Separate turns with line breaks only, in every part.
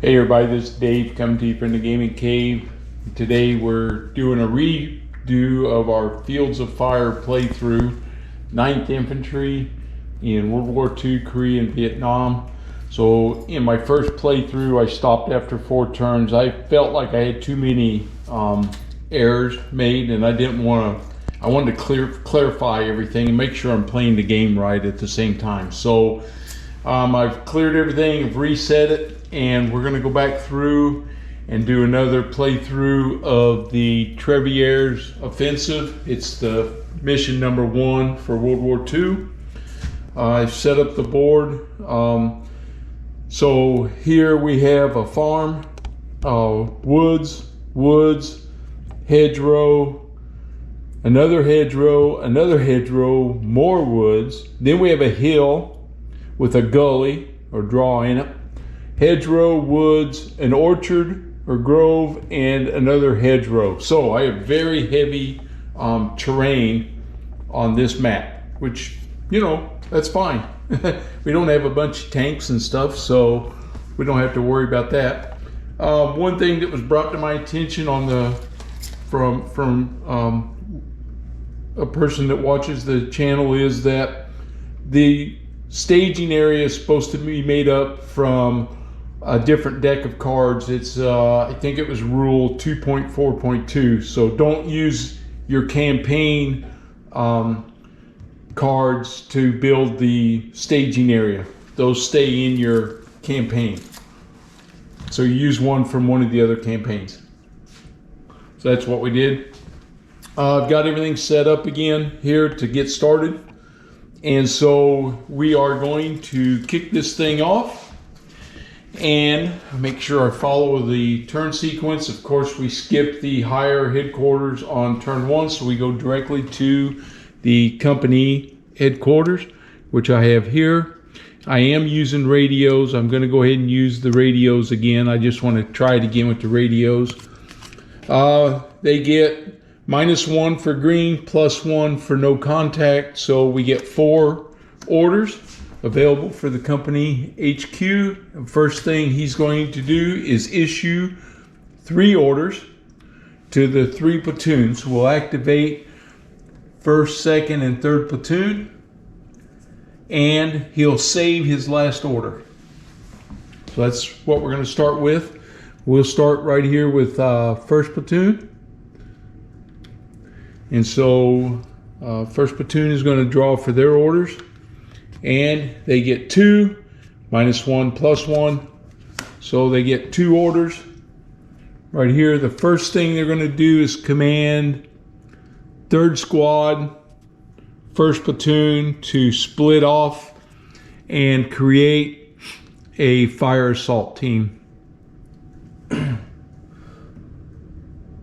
Hey everybody, this is Dave coming to you from the Gaming Cave. Today we're doing a redo of our Fields of Fire playthrough, 9th Infantry in World War II, Korea and Vietnam. So in my first playthrough I stopped after 4 turns. I felt like I had too many errors made, and I wanted to clarify everything and make sure I'm playing the game right at the same time. So I've cleared everything, I've reset it, and we're going to go back through and do another playthrough of the Trevieres offensive. It's the mission number 1 for World War II. I've set up the board. So here we have a farm, woods, hedgerow, another hedgerow, more woods. Then we have a hill with a gully or draw in it. Hedgerow, woods, an orchard or grove, and another hedgerow. So I have very heavy terrain on this map, which, you know, that's fine. We don't have a bunch of tanks and stuff, so we don't have to worry about that. One thing that was brought to my attention on from a person that watches the channel is that the staging area is supposed to be made up from a different deck of cards. It's I think it was rule 2.4.2. so don't use your campaign cards to build the staging area. Those stay in your campaign, so you use one from one of the other campaigns. So that's what we did. I've got everything set up again here to get started, and so we are going to kick this thing off and make sure I follow the turn sequence. Of course, we skip the higher headquarters on turn 1, so we go directly to the company headquarters, which I have here. I am using radios. I'm going to go ahead and use the radios again. I just want to try it again with the radios. They get -1 for green, +1 for no contact, so we get 4 orders available for the company HQ. The first thing he's going to do is issue 3 orders to the 3 platoons. We'll activate 1st, 2nd, and 3rd platoon, and he'll save his last order. So that's what we're going to start with. We'll start right here with 1st platoon. And so 1st platoon is going to draw for their orders, and they get 2, -1, +1. So they get 2 orders right here. The first thing they're going to do is command 3rd squad, 1st platoon to split off and create a fire assault team.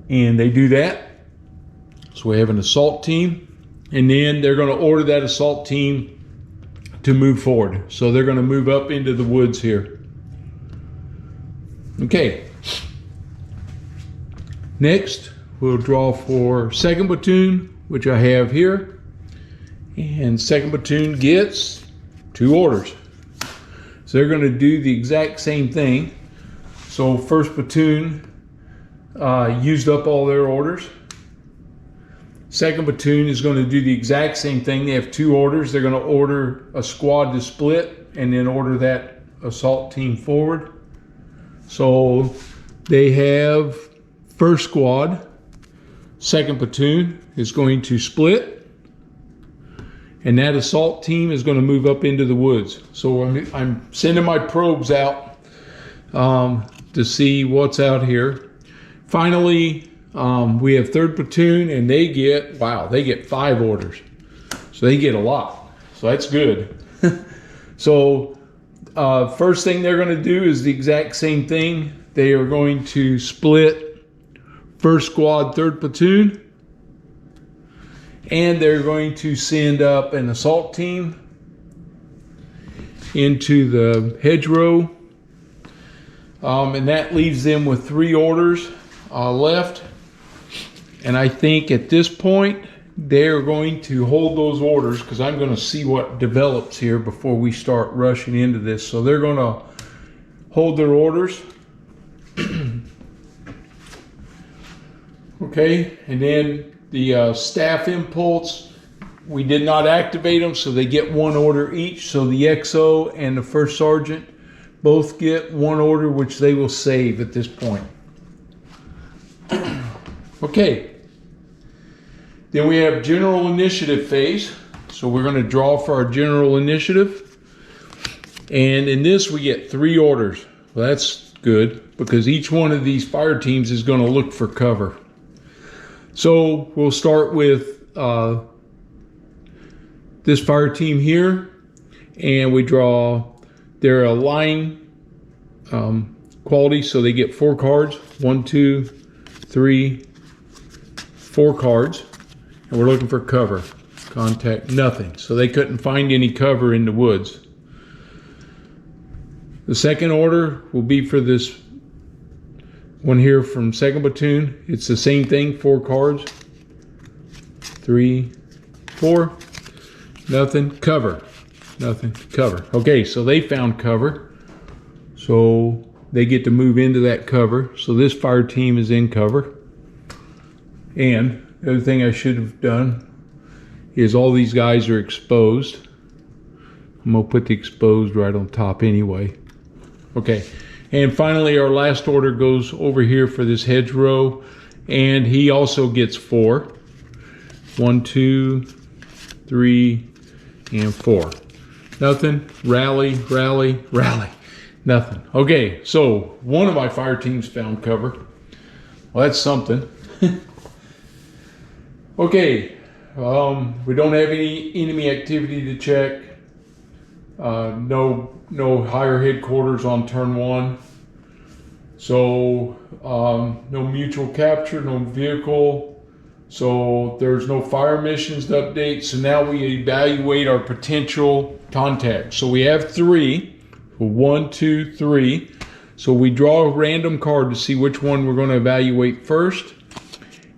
And they do that. So we have an assault team, and then they're going to order that assault team to move forward. So they're going to move up into the woods here. Okay. Next, we'll draw for 2nd platoon, which I have here. And 2nd platoon gets 2 orders. So they're going to do the exact same thing. So 1st platoon used up all their orders. 2nd platoon is going to do the exact same thing. They have 2 orders. They're going to order a squad to split and then order that assault team forward. So they have 1st squad, 2nd platoon is going to split, and that assault team is going to move up into the woods. So I'm sending my probes out to see what's out here. Finally, we have 3rd platoon, and they get 5 orders. So they get a lot. So that's good. So first thing they're going to do is the exact same thing. They are going to split 1st squad, 3rd platoon, and they're going to send up an assault team into the hedgerow. And that leaves them with 3 orders left. And I think at this point, they're going to hold those orders, because I'm going to see what develops here before we start rushing into this. So they're going to hold their orders Okay, and then the staff impulse, we did not activate them, so they get 1 order each. So the XO and the first sergeant both get 1 order, which they will save at this point. Okay, then we have general initiative phase. So we're going to draw for our general initiative. And in this we get 3 orders. Well, that's good because each one of these fire teams is going to look for cover. So we'll start with this fire team here, and we draw their line quality, so they get 4 cards. 1, 2, 3, 4 cards, and we're looking for cover. Contact, nothing. So they couldn't find any cover in the woods. The second order will be for this one here from 2nd Platoon. It's the same thing, 4 cards. 3, 4. Nothing. Cover. Nothing. Cover. Okay, so they found cover. So they get to move into that cover. So this fire team is in cover. And the other thing I should have done is all these guys are exposed. I'm going to put the exposed right on top anyway. Okay, and finally our last order goes over here for this hedgerow, and he also gets 4. 1, 2, 3, and 4. Nothing. Rally, rally, rally. Nothing. Okay, so one of my fire teams found cover. Well, that's something. Okay, we don't have any enemy activity to check. No higher headquarters on turn 1. So no mutual capture, no vehicle. So there's no fire missions to update. So now we evaluate our potential contacts. So we have 3. 1, 2, 3. So we draw a random card to see which one we're going to evaluate first.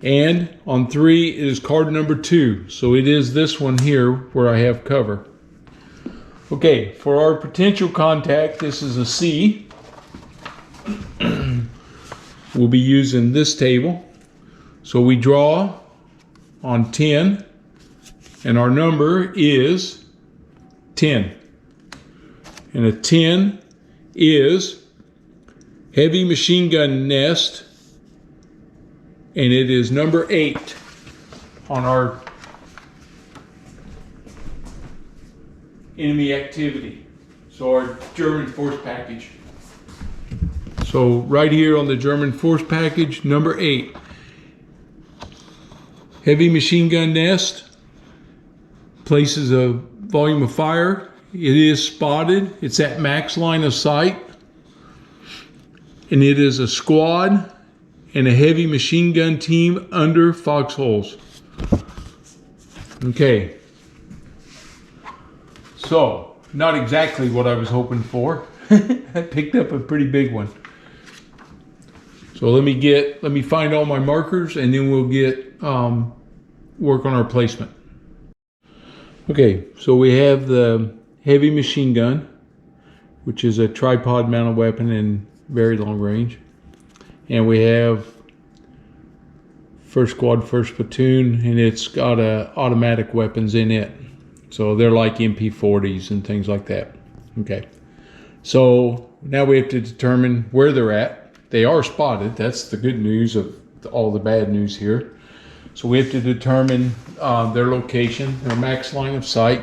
And on 3 is card number 2. So it is this one here where I have cover. Okay, for our potential contact, this is a C. We'll be using this table. So we draw on 10, and our number is 10. And a 10 is heavy machine gun nest, and it is number 8 on our enemy activity. So our German force package. So right here on the German force package, number 8. Heavy machine gun nest, places a volume of fire. It is spotted. It's at max line of sight. And it is a squad and a heavy machine gun team under foxholes. Okay. So, not exactly what I was hoping for. I picked up a pretty big one. So let me find all my markers, and then we'll get work on our placement. Okay, so we have the heavy machine gun, which is a tripod mounted weapon in very long range. And we have first squad, first platoon, and it's got automatic weapons in it. So they're like MP40s and things like that. Okay, so now we have to determine where they're at. They are spotted. That's the good news of all the bad news here. So we have to determine their location, their max line of sight.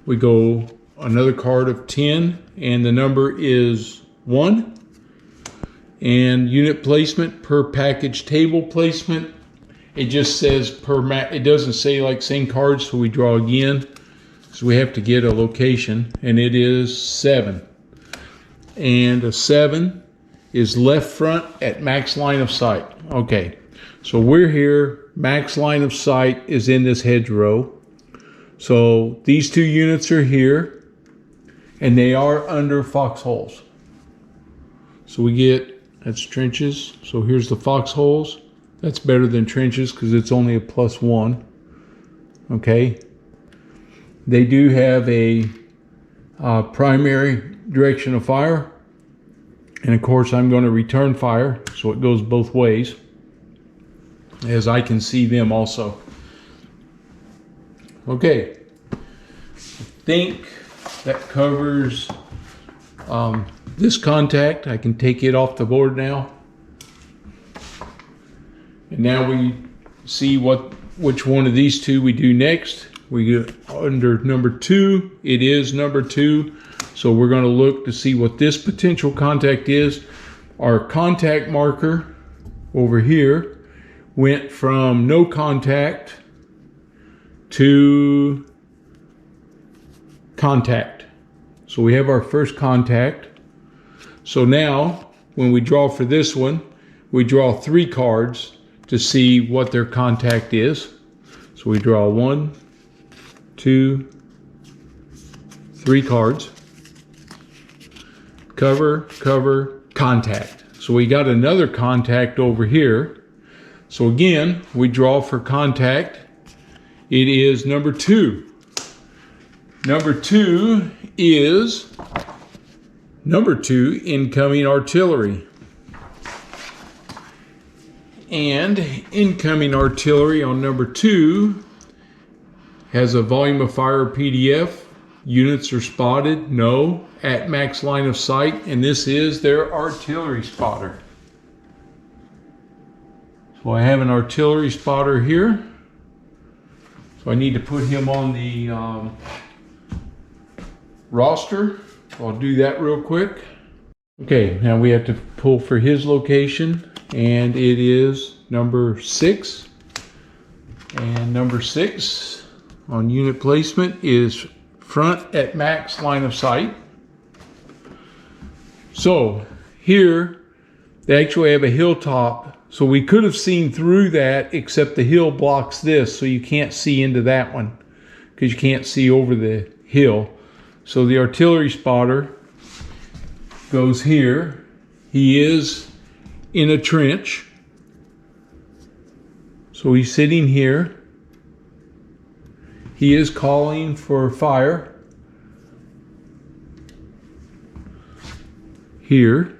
We go another card of 10, and the number is 1. And unit placement per package table placement. It just says it doesn't say like same cards, so we draw again. So we have to get a location, and it is 7. And a 7 is left front at max line of sight. Okay, so we're here. Max line of sight is in this hedgerow. So these 2 units are here, and they are under foxholes. So we get, that's trenches. So here's the foxholes. That's better than trenches because it's only a +1. Okay. They do have a primary direction of fire. And of course I'm going to return fire, so it goes both ways. as I can see them also. Okay, I think that covers this contact. I can take it off the board now. And now we see which one of these two we do next. We get under number 2. It is number 2. So we're going to look to see what this potential contact is. Our contact marker over here went from no contact to contact. So we have our first contact. So now when we draw for this one, we draw 3 cards to see what their contact is. So we draw 1, 2, 3 cards. Cover, cover, contact. So we got another contact over here. So again, we draw for contact. It is number 2. Number 2 is number 2, incoming artillery. And incoming artillery on number 2 has a volume of fire PDF. Units are spotted, no, at max line of sight, and this is their artillery spotter. So I have an artillery spotter here. So I need to put him on the roster. So I'll do that real quick. Okay, now we have to pull for his location, and it is number 6. And number 6 on unit placement is front at max line of sight. So here they actually have a hilltop, so we could have seen through that, except the hill blocks this, so you can't see into that one because you can't see over the hill. So the artillery spotter goes here. He is in a trench, so he's sitting here. He is calling for fire here.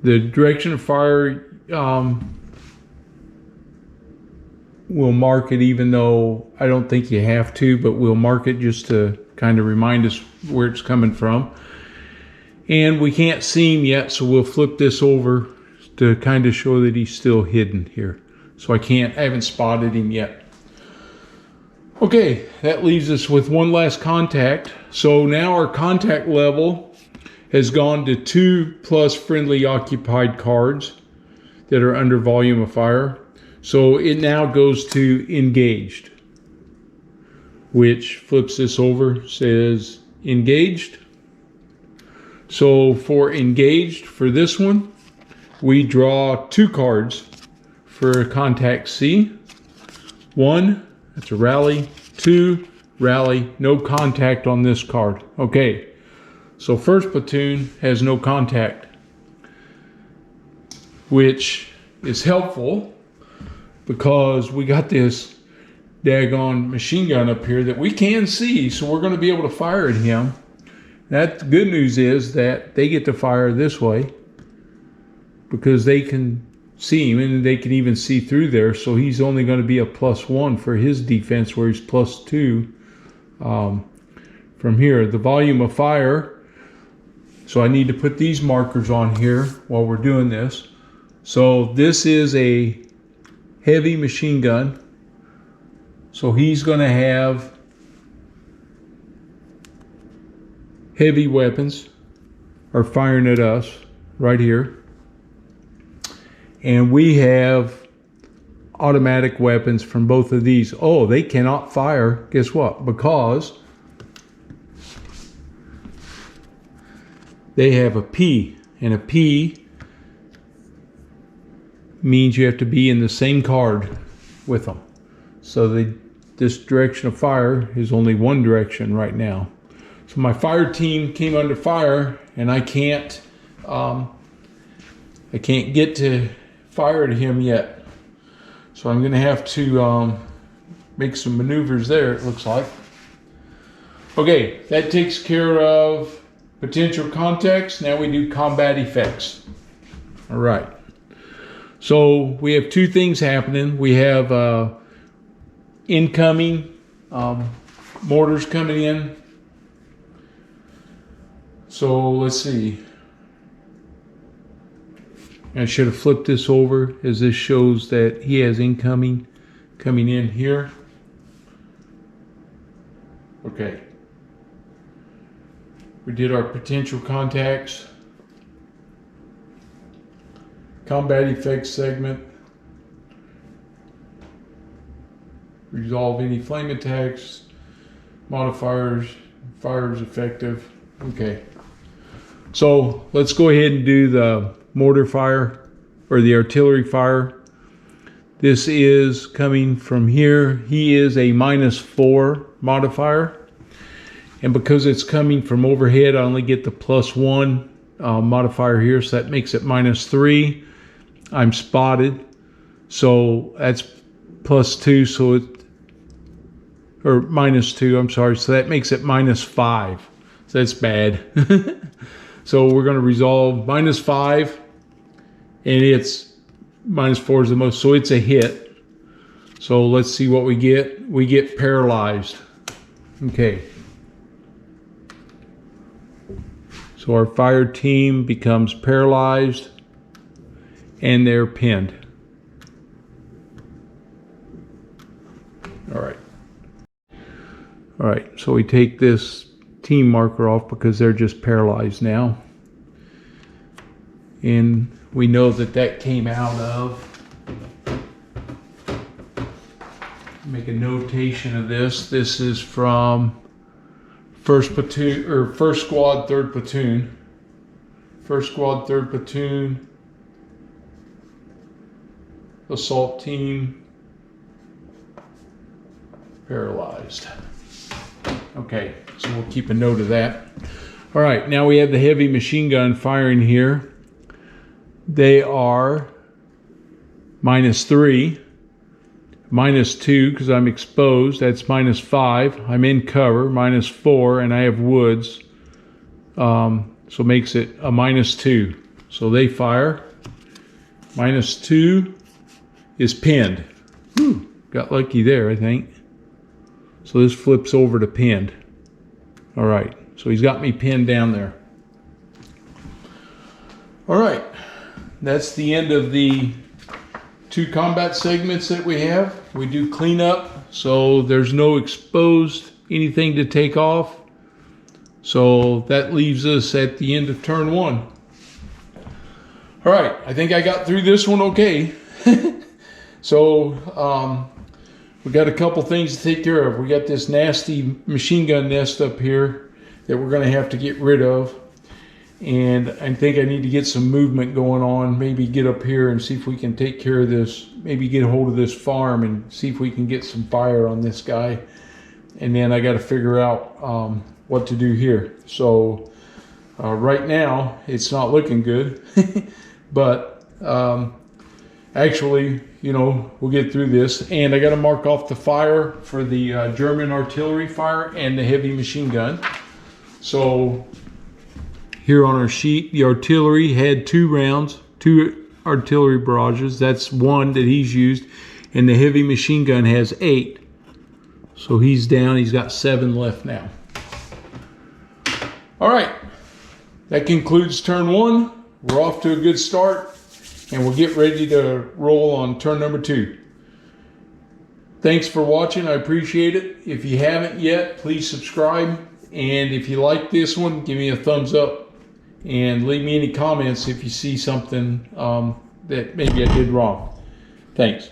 The direction of fire we'll mark it, even though I don't think you have to, but we'll mark it just to kind of remind us where it's coming from. And we can't see him yet, so we'll flip this over to kind of show that he's still hidden here. So I haven't spotted him yet. Okay, that leaves us with one last contact. So now our contact level has gone to 2 plus friendly occupied cards that are under volume of fire. So it now goes to engaged, which flips this over, says engaged. So for engaged, for this one, we draw 2 cards for contact C. 1, that's a rally. 2, rally, no contact on this card. Okay, so first platoon has no contact, which is helpful because we got this daggone machine gun up here that we can see, so we're going to be able to fire at him. That the good news is that they get to fire this way because they can see him, and they can even see through there, so he's only going to be a +1 for his defense, where he's +2 from here. The volume of fire, so I need to put these markers on here while we're doing this. So this is a heavy machine gun, so he's going to have heavy weapons are firing at us right here. And we have automatic weapons from both of these. Oh, they cannot fire. Guess what? Because they have a P, and a P means you have to be in the same card with them. So this direction of fire is only one direction right now. So my fire team came under fire, and I can't get to fire at him yet. So I'm going to have to make some maneuvers there, it looks like. Okay, that takes care of potential contacts. Now we do combat effects. All right. So we have two things happening. We have incoming mortars coming in. So let's see. I should have flipped this over, as this shows that he has incoming coming in here. Okay. We did our potential contacts. Combat effects segment. Resolve any flame attacks. Modifiers. Fire is effective. Okay. So let's go ahead and do the mortar fire, or the artillery fire. This is coming from here. He is a -4 modifier. And because it's coming from overhead, I only get the +1 modifier here. So that makes it -3. I'm spotted. So that's +2. So it, or -2, I'm sorry. So that makes it -5. So that's bad. So we're going to resolve -5. And it's -4 is the most. So it's a hit. So let's see what we get. We get paralyzed. Okay. So our fire team becomes paralyzed and they're pinned. All right. All right, so we take this team marker off because they're just paralyzed now. And we know that that came out of, make a notation of this. This is from First platoon, or first squad, third platoon. First squad, third platoon. Assault team. Paralyzed. Okay, so we'll keep a note of that. All right, now we have the heavy machine gun firing here. They are -3. -2 because I'm exposed. That's -5. I'm in cover. -4, and I have woods. So it makes it a -2. So they fire. -2 is pinned. Whew, got lucky there, I think. So this flips over to pinned. All right. So he's got me pinned down there. All right. That's the end of the 2 combat segments that we have. We do clean up, so there's no exposed anything to take off. So that leaves us at the end of turn 1. All right, I think I got through this one okay. So we got a couple things to take care of. We got this nasty machine gun nest up here that we're gonna have to get rid of. And I think I need to get some movement going on, maybe get up here and see if we can take care of this, maybe get a hold of this farm and see if we can get some fire on this guy. And then I got to figure out what to do here. So right now it's not looking good, but actually, you know, we'll get through this. And I got to mark off the fire for the German artillery fire and the heavy machine gun. So here on our sheet, the artillery had 2 rounds, 2 artillery barrages. That's 1 that he's used. And the heavy machine gun has 8. So he's down, he's got 7 left now. All right, that concludes turn 1. We're off to a good start, and we'll get ready to roll on turn number 2. Thanks for watching, I appreciate it. If you haven't yet, please subscribe. And if you like this one, give me a thumbs up. And leave me any comments if you see something that maybe I did wrong. Thanks.